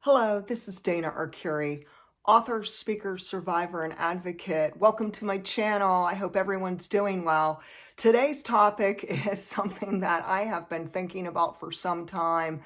Hello, this is Dana Arcuri, author, speaker, survivor, and advocate. Welcome to my channel. I hope everyone's doing well. Today's topic is something that I have been thinking about for some time,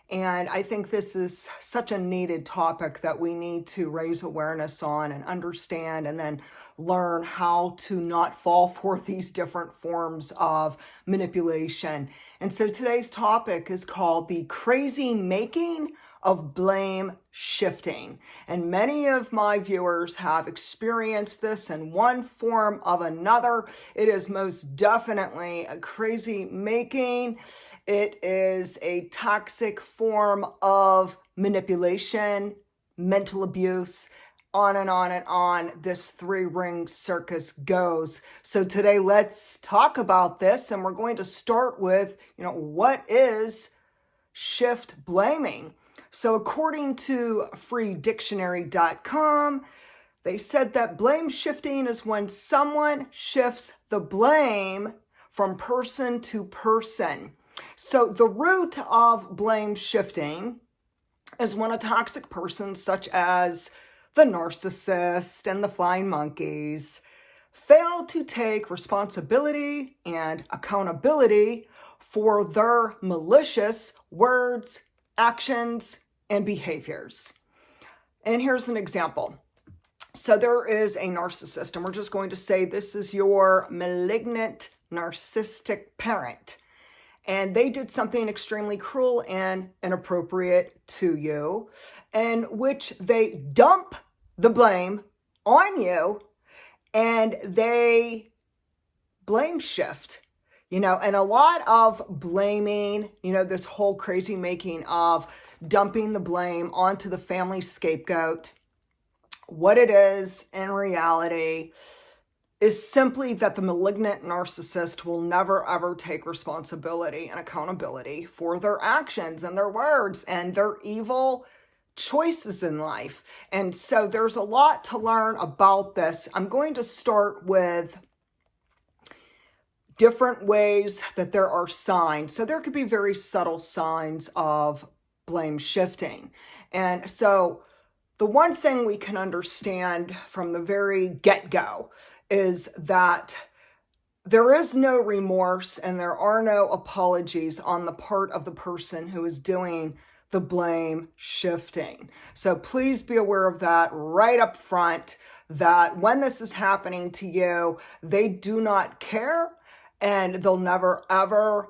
and I think this is such a needed topic that we need to raise awareness on and understand and then learn how to not fall for these different forms of manipulation. And so today's topic is called the crazy making of blame shifting. And many of my viewers have experienced this in one form of another. It is most definitely a crazy making. It is a toxic form of manipulation, mental abuse, on and on and on this three-ring circus goes. So today let's talk about this, and we're going to start with, what is shift blaming? So according to freedictionary.com, they said that blame shifting is when someone shifts the blame from person to person. So the root of blame shifting is when a toxic person, such as the narcissist and the flying monkeys, fail to take responsibility and accountability for their malicious words, actions, and behaviors. And here's an example. So there is a narcissist, and we're just going to say this is your malignant narcissistic parent. And they did something extremely cruel and inappropriate to you, in which they dump the blame on you and they blame shift. And a lot of blaming, this whole crazy making of dumping the blame onto the family scapegoat. What it is in reality is simply that the malignant narcissist will never ever take responsibility and accountability for their actions and their words and their evil choices in life. And so there's a lot to learn about this. I'm going to start with different ways that there are signs. So there could be very subtle signs of blame shifting. And so the one thing we can understand from the very get-go is that there is no remorse and there are no apologies on the part of the person who is doing the blame shifting. So please be aware of that right up front, that when this is happening to you, they do not care and they'll never ever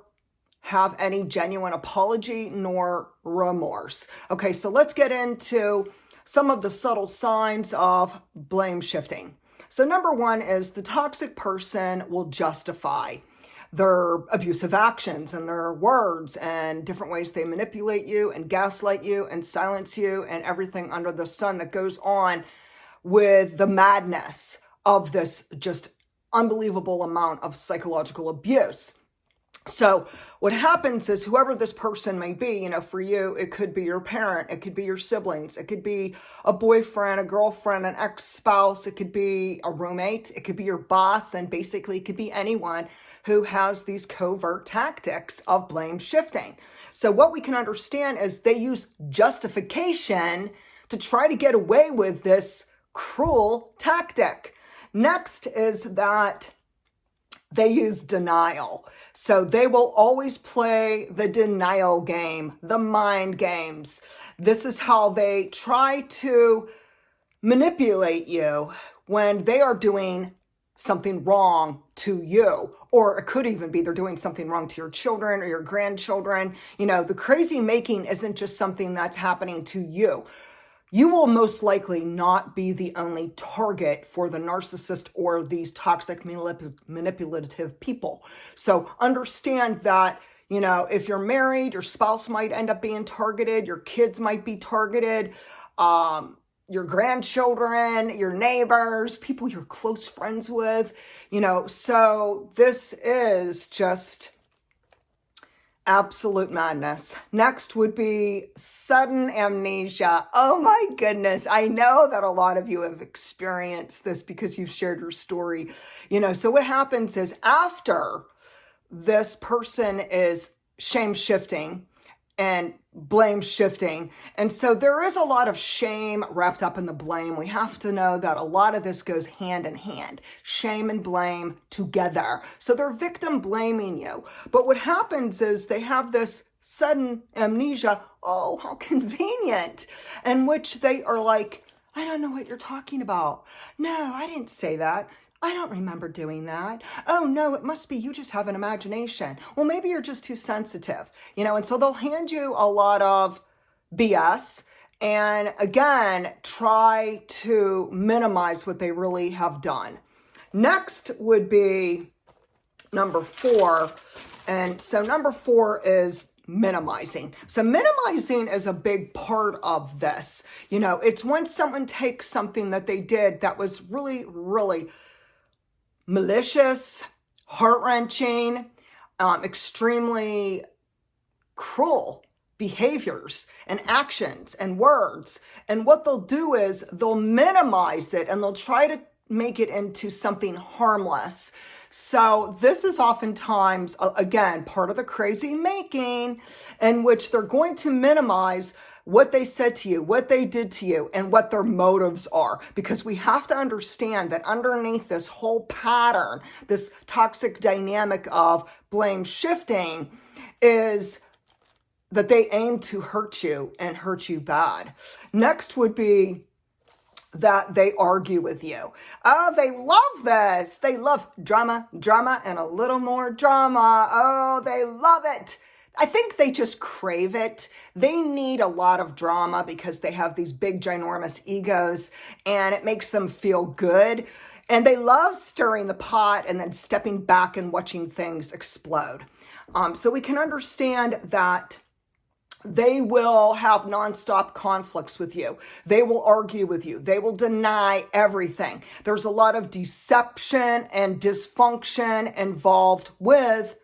have any genuine apology nor remorse. Okay, so let's get into some of the subtle signs of blame shifting. So number one is the toxic person will justify their abusive actions and their words and different ways they manipulate you and gaslight you and silence you and everything under the sun that goes on with the madness of this just unbelievable amount of psychological abuse. So what happens is whoever this person may be, for you, it could be your parent, it could be your siblings, it could be a boyfriend, a girlfriend, an ex-spouse, it could be a roommate, it could be your boss, and basically it could be anyone who has these covert tactics of blame shifting. So what we can understand is they use justification to try to get away with this cruel tactic. Next is that they use denial. So they will always play the denial game, the mind games. This is how they try to manipulate you when they are doing something wrong to you. Or it could even be they're doing something wrong to your children or your grandchildren. The crazy making isn't just something that's happening to you. You will most likely not be the only target for the narcissist or these toxic manipulative people. So understand that, if you're married, your spouse might end up being targeted, your kids might be targeted, your grandchildren, your neighbors, people you're close friends with, so this is just absolute madness. Next would be sudden amnesia. Oh my goodness. I know that a lot of you have experienced this because you've shared your story. So what happens is after this person is shame shifting and blame shifting. And so there is a lot of shame wrapped up in the blame. We have to know that a lot of this goes hand in hand, shame and blame together. So they're victim blaming you. But what happens is they have this sudden amnesia. Oh, how convenient. In which they are like, I don't know what you're talking about. No, I didn't say that. I don't remember doing that. Oh no, it must be you just have an imagination. Well, maybe you're just too sensitive, and so they'll hand you a lot of BS and again, try to minimize what they really have done. Next would be number 4. And so number 4 is minimizing. So minimizing is a big part of this. It's when someone takes something that they did that was really, really malicious, heart-wrenching, extremely cruel behaviors and actions and words. And what they'll do is they'll minimize it and they'll try to make it into something harmless. So this is oftentimes, again, part of the crazy making, in which they're going to minimize what they said to you, what they did to you, and what their motives are. Because we have to understand that underneath this whole pattern, this toxic dynamic of blame shifting, is that they aim to hurt you and hurt you bad. Next would be that they argue with you. Oh, they love this. They love drama, and a little more drama. Oh, they love it. I think they just crave it. They need a lot of drama because they have these big, ginormous egos, and it makes them feel good. And they love stirring the pot and then stepping back and watching things explode. So we can understand that they will have nonstop conflicts with you. They will argue with you. They will deny everything. There's a lot of deception and dysfunction involved with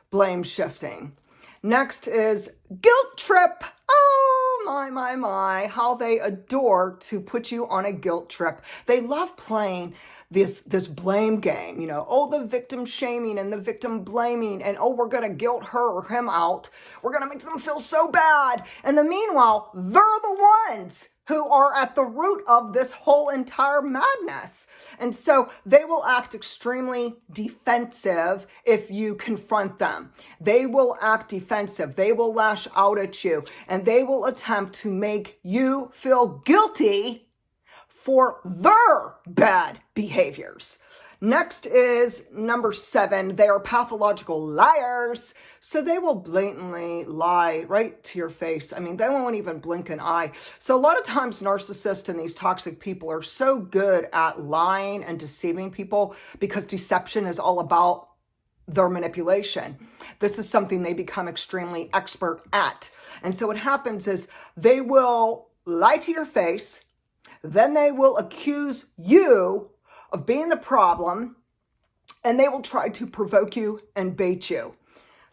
blame shifting. Next is guilt trip. Oh, my, how they adore to put you on a guilt trip. They love playing this blame game, the victim shaming and the victim blaming, and we're going to guilt her or him out. We're going to make them feel so bad. And then meanwhile, they're the ones who are at the root of this whole entire madness. And so they will act extremely defensive if you confront them. They will act defensive. They will lash out at you, and they will attempt to make you feel guilty for their bad behaviors. Next is number 7. They are pathological liars. So they will blatantly lie right to your face. I mean, they won't even blink an eye. So a lot of times narcissists and these toxic people are so good at lying and deceiving people because deception is all about their manipulation. This is something they become extremely expert at. And so what happens is they will lie to your face. Then they will accuse you of being the problem, and they will try to provoke you and bait you.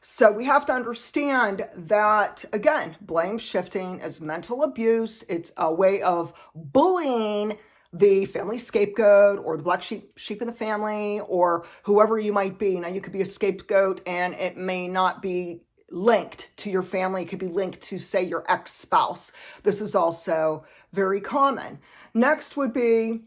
So we have to understand that, again, blame shifting is mental abuse. It's a way of bullying the family scapegoat or the black sheep in the family or whoever you might be. Now, you could be a scapegoat and it may not be linked to your family. It could be linked to, say, your ex-spouse. This is also very common. Next would be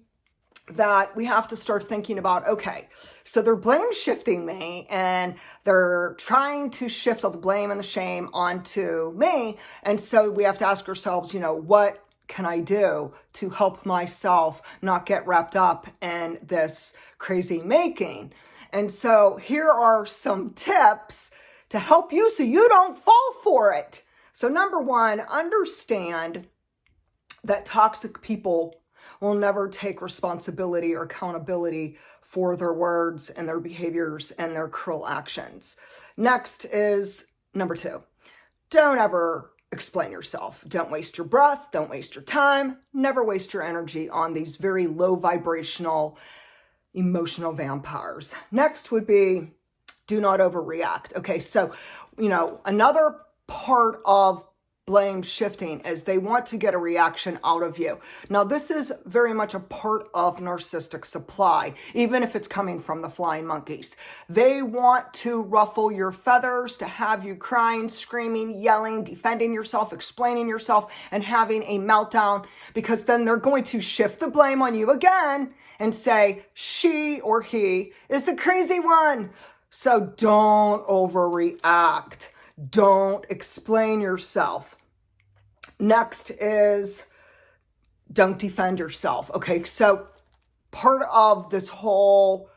that we have to start thinking about, okay, so they're blame shifting me and they're trying to shift all the blame and the shame onto me. And so we have to ask ourselves, what can I do to help myself not get wrapped up in this crazy making? And so here are some tips to help you so you don't fall for it. So number 1, understand that toxic people will never take responsibility or accountability for their words and their behaviors and their cruel actions. Next is number 2. Don't ever explain yourself. Don't waste your breath. Don't waste your time. Never waste your energy on these very low vibrational, emotional vampires. Next would be do not overreact. Okay, so, another part of blame shifting is they want to get a reaction out of you. Now, this is very much a part of narcissistic supply, even if it's coming from the flying monkeys. They want to ruffle your feathers, to have you crying, screaming, yelling, defending yourself, explaining yourself, and having a meltdown, because then they're going to shift the blame on you again and say, she or he is the crazy one. So don't overreact. Don't explain yourself. Next is don't defend yourself. Okay, so part of this whole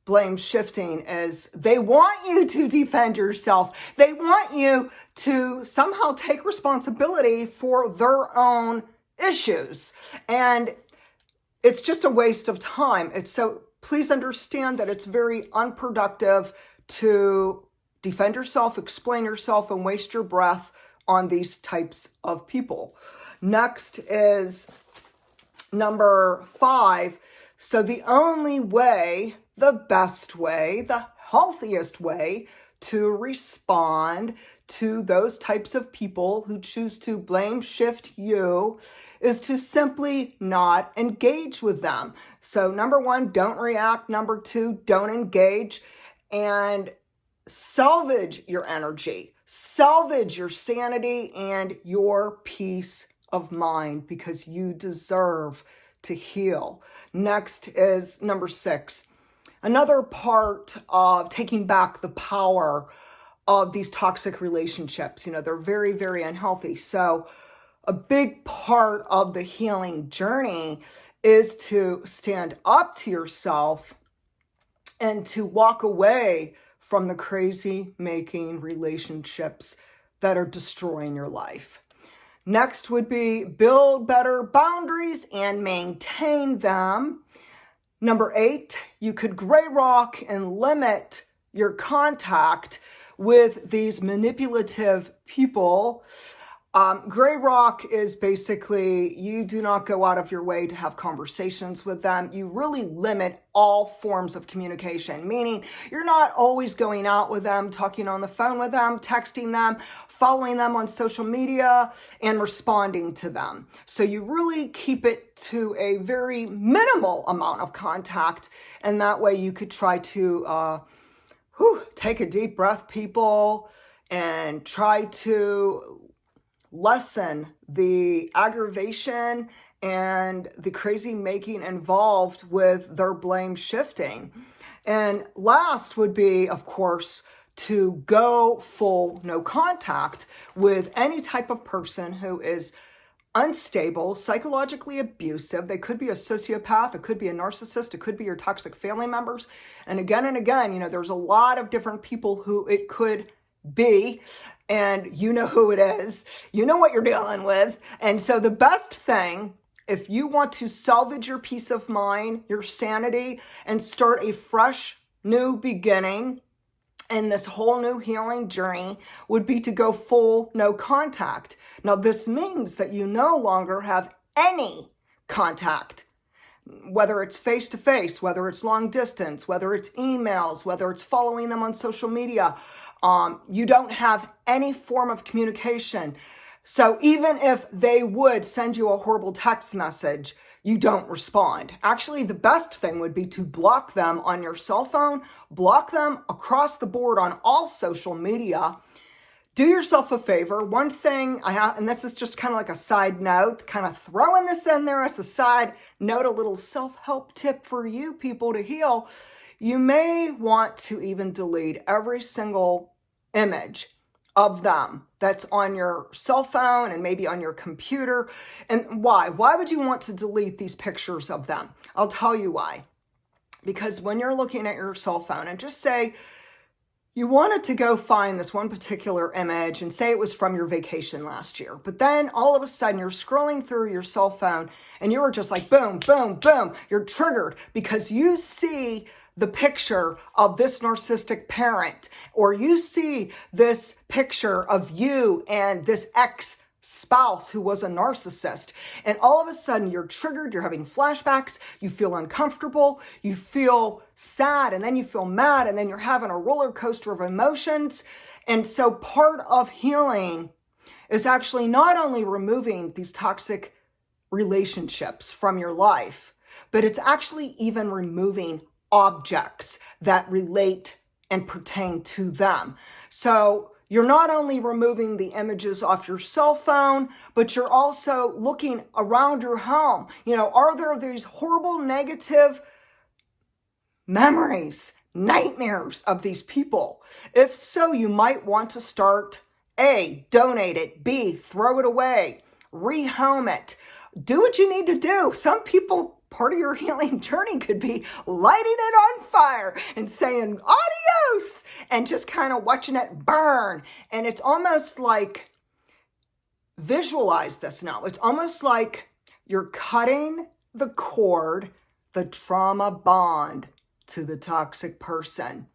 blame shifting is they want you to defend yourself. They want you to somehow take responsibility for their own issues. And it's just a waste of time. So please understand that it's very unproductive to defend yourself, explain yourself, and waste your breath on these types of people. Next is number 5. So the only way, the best way, the healthiest way to respond to those types of people who choose to blame shift you is to simply not engage with them. So number 1, don't react. Number 2, don't engage. And salvage your energy, salvage your sanity and your peace of mind, because you deserve to heal. Next is number 6. Another part of taking back the power of these toxic relationships. They're very, very unhealthy. So a big part of the healing journey is to stand up to yourself and to walk away from the crazy-making relationships that are destroying your life. Next would be build better boundaries and maintain them. Number 8, you could gray rock and limit your contact with these manipulative people. Gray rock is basically you do not go out of your way to have conversations with them. You really limit all forms of communication, meaning you're not always going out with them, talking on the phone with them, texting them, following them on social media, and responding to them. So you really keep it to a very minimal amount of contact, and that way you could try to take a deep breath, people, and try to lessen the aggravation and the crazy making involved with their blame shifting. And last would be, of course, to go full no contact with any type of person who is unstable, psychologically abusive. They could be a sociopath, it could be a narcissist, it could be your toxic family members. And again, there's a lot of different people who it could be, and you know who it is. You know what you're dealing with. And so the best thing, if you want to salvage your peace of mind, your sanity, and start a fresh new beginning in this whole new healing journey, would be to go full no contact. Now, this means that you no longer have any contact, whether it's face-to-face, whether it's long distance, whether it's emails, whether it's following them on social media. You don't have any form of communication. So even if they would send you a horrible text message, you don't respond. Actually, the best thing would be to block them on your cell phone, block them across the board on all social media. Do yourself a favor. One thing I have, and this is just kind of like a side note, kind of throwing this in there as a side note, a little self-help tip for you people to heal. You may want to even delete every single image of them that's on your cell phone and maybe on your computer. And why? Why would you want to delete these pictures of them? I'll tell you why. Because when you're looking at your cell phone, and just say you wanted to go find this one particular image and say it was from your vacation last year, but then all of a sudden you're scrolling through your cell phone and you were just like, boom, boom, boom. You're triggered because you see the picture of this narcissistic parent, or you see this picture of you and this ex-spouse who was a narcissist. And all of a sudden you're triggered, you're having flashbacks, you feel uncomfortable, you feel sad, and then you feel mad, and then you're having a roller coaster of emotions. And so part of healing is actually not only removing these toxic relationships from your life, but it's actually even removing objects that relate and pertain to them. So you're not only removing the images off your cell phone, but you're also looking around your home. Are there these horrible negative memories, nightmares of these people? If so, you might want to start A, donate it, B, throw it away, rehome it. Do what you need to do. Some people, part of your healing journey could be lighting it on fire and saying adios and just kind of watching it burn. And it's almost like, visualize this now. It's almost like you're cutting the cord, the trauma bond to the toxic person.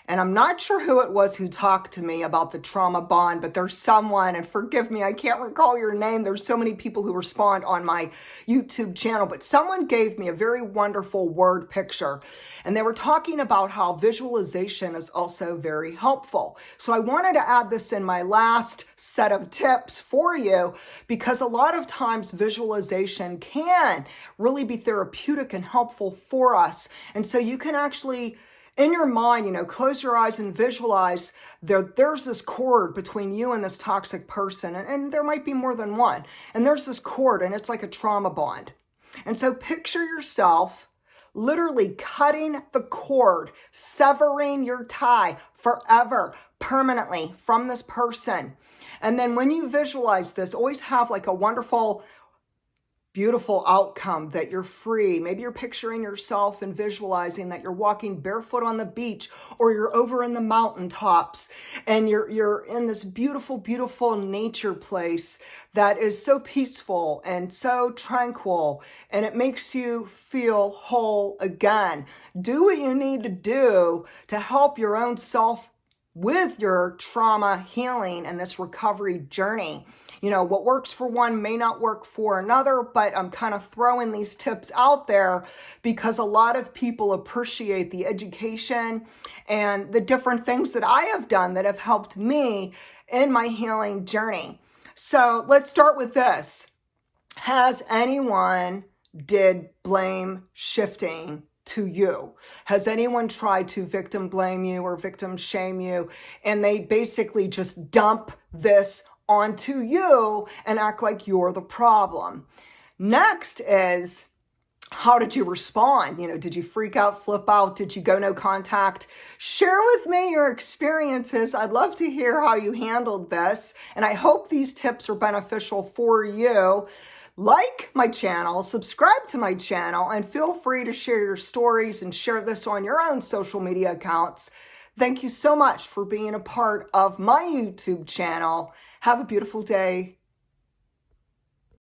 And I'm not sure who it was who talked to me about the trauma bond, but there's someone, and forgive me, I can't recall your name. There's so many people who respond on my YouTube channel, but someone gave me a very wonderful word picture. And they were talking about how visualization is also very helpful. So I wanted to add this in my last set of tips for you, because a lot of times visualization can really be therapeutic and helpful for us. And so you can actually, in your mind, close your eyes and visualize there's this cord between you and this toxic person. And there might be more than one. And there's this cord, and it's like a trauma bond. And so picture yourself literally cutting the cord, severing your tie forever, permanently from this person. And then when you visualize this, always have like a wonderful, beautiful outcome that you're free. Maybe you're picturing yourself and visualizing that you're walking barefoot on the beach, or you're over in the mountaintops and you're in this beautiful, beautiful nature place that is so peaceful and so tranquil, and it makes you feel whole again. Do what you need to do to help your own self with your trauma healing and this recovery journey. What works for one may not work for another, but I'm kind of throwing these tips out there because a lot of people appreciate the education and the different things that I have done that have helped me in my healing journey. So let's start with this. Has anyone did blame shifting to you? Has anyone tried to victim blame you or victim shame you, and they basically just dump this onto you and act like you're the problem? Next is, how did you respond? Did you freak out, flip out? Did you go no contact? Share with me your experiences. I'd love to hear how you handled this. And I hope these tips are beneficial for you. Like my channel, subscribe to my channel, and feel free to share your stories and share this on your own social media accounts. Thank you so much for being a part of my YouTube channel. Have a beautiful day.